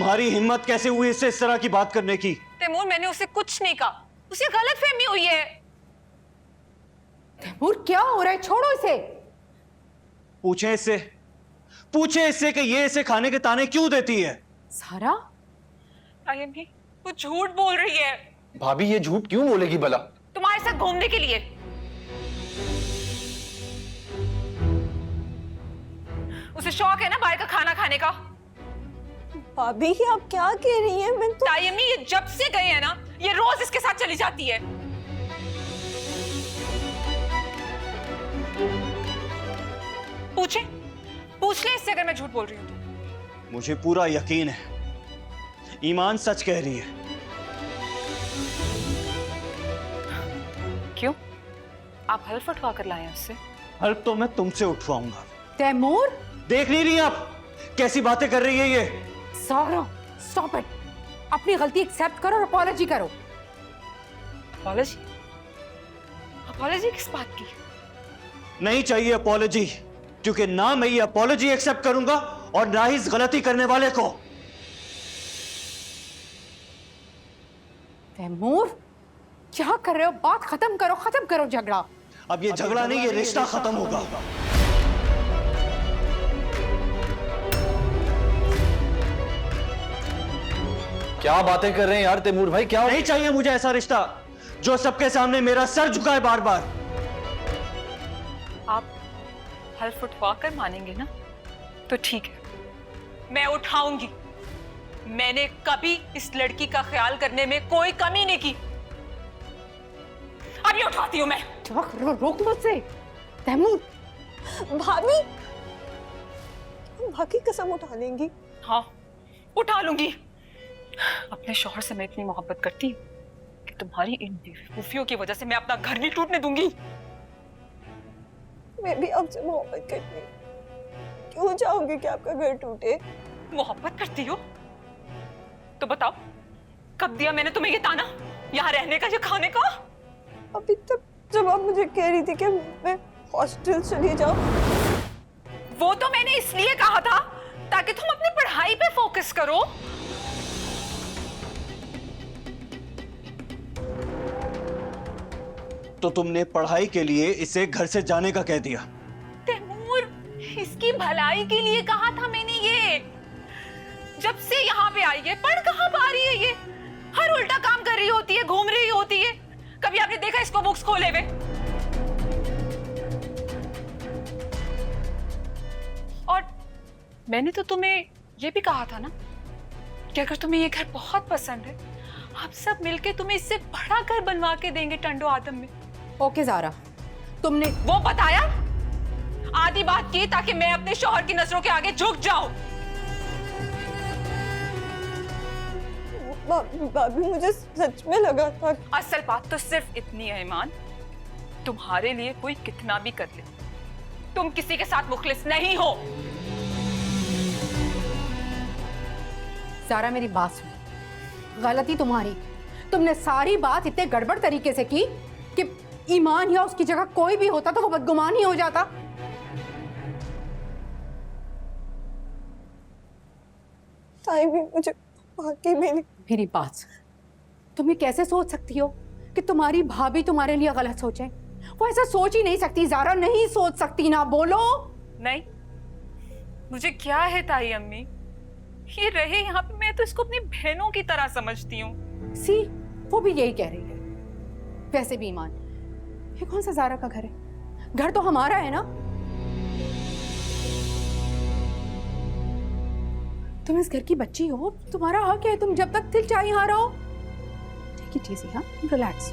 तुम्हारी हिम्मत कैसे हुई इससे इस तरह की बात करने की? तैमूर, मैंने उसे कुछ नहीं कहा, उसे गलतफहमी हुई है। तैमूर क्या हो रहा है, छोड़ो इसे। पूछे इससे कि ये इसे खाने के ताने क्यों देती है। सारा, अम्मी वो झूठ बोल रही है। भाभी ये झूठ क्यों बोलेगी भला? तुम्हारे साथ घूमने के लिए। उसे शौक है ना बाहर का खाना खाने का। भाभी ये आप क्या कह रही हैं? मैं तो तायम्मी, ये जब से गए हैं ना, ये रोज इसके साथ चली जाती है। पूछ ले इससे अगर मैं झूठ बोल रही हूँ तो। मुझे पूरा यकीन है ईमान सच कह रही है। क्यों? आप हल्फ उठवा कर लाए हैं उससे? हल्फ तो मैं तुमसे उठवाऊंगा। तैमूर, देख नहीं रही आप कैसी बातें कर रही है ये? सारा, स्टॉप इट। अपनी गलती एक्सेप्ट करो और अपॉलॉजी करो। अपॉलॉजी? अपॉलॉजी किस बात की? नहीं चाहिए अपॉलॉजी, क्योंकि ना मैं ये अपॉलॉजी एक्सेप्ट करूंगा और ना ही इस गलती करने वाले को। तैमूर, क्या कर रहे हो? बात खत्म करो झगड़ा। अब ये झगड़ा नहीं, ये रिश्ता खत्म होगा। क्या बातें कर रहे हैं यार तैमूर भाई? क्या नहीं चाहिए मुझे ऐसा रिश्ता जो सबके सामने मेरा सर झुकाए बार बार। आप हल्फ उठवा कर मानेंगे ना तो ठीक है, मैं उठाऊंगी। मैंने कभी इस लड़की का ख्याल करने में कोई कमी नहीं की। अभी उठाती हूं मैं। रोक मुझसे। तैमूर, भाभी बाकी कसम उठा लेंगी? हाँ, उठा लूंगी। अपने शौहर से मैं इतनी मोहब्बत करती हूँ कि तुम्हारी इन बेवकूफियों की वजह से मैं अपना घर नहीं टूटने दूंगी। मैं भी आपसे मोहब्बत करती हूँ, क्यों चाहूंगी कि आपका घर टूटे? मोहब्बत करती हो तो बताओ, कब दिया मैंने तुम्हें ये ताना, यहाँ रहने का, ये खाने का? अभी तक जब आप मुझे कह रही थी कि मैं हॉस्टल चली जाऊं। वो तो मैंने इसलिए कहा था ताकि तुम अपनी पढ़ाई पे फोकस करो। तो तुमने पढ़ाई के लिए इसे घर से जाने का कह दिया? तैमूर, इसकी भलाई के लिए कहा था मैंने ये। जब से यहाँ पे आई है, पढ़ कहाँ पा रही है ये? हर उल्टा काम कर रही होती है, घूम रही होती है। कभी आपने देखा इसको बुक्स खोले हुए? और मैंने तो तुम्हें ये भी कहा था ना कि अगर तुम्हें ये घर बहुत पसंद है, आप सब मिलके तुम्हें इससे बड़ा घर बनवा के देंगे टंडो आदम में। ओके ज़ारा, तुमने वो बताया, आधी बात की ताकि मैं अपने शौहर की नजरों के आगे झुक जाऊं। भाभी मुझे सच में लगा था। असल बात तो सिर्फ इतनी है ईमान, तुम्हारे लिए कोई कितना भी कर ले, तुम किसी के साथ मुखलिस नहीं हो। ज़ारा, मेरी बात सुनो। गलती तुम्हारी। तुमने सारी बात इतने गड़बड़ तरीके से की कि ईमान या उसकी जगह कोई भी होता तो वो बदगुमान ही हो जाता। ताई भी मुझे वाकई में नहीं। मेरी बात सुन, तुम ये कैसे सोच सकती हो कि तुम्हारी भाभी तुम्हारे लिए गलत सोचे? वो ऐसा सोच ही नहीं सकती ज़ारा, नहीं सोच सकती ना। बोलो। नहीं, मुझे क्या है ताई अम्मी, ये रहे यहाँ पे, मैं तो इसको अपनी बहनों की तरह समझती हूँ। सी, वो भी यही कह रही है। वैसे भी ईमान, ये कौन सा ज़ारा का घर है? घर तो हमारा है ना। तुम इस घर की बच्ची हो, तुम्हारा हक है, तुम जब तक दिल चाहे यहाँ रहो। टेक इट इजी, हाँ, रिलैक्स।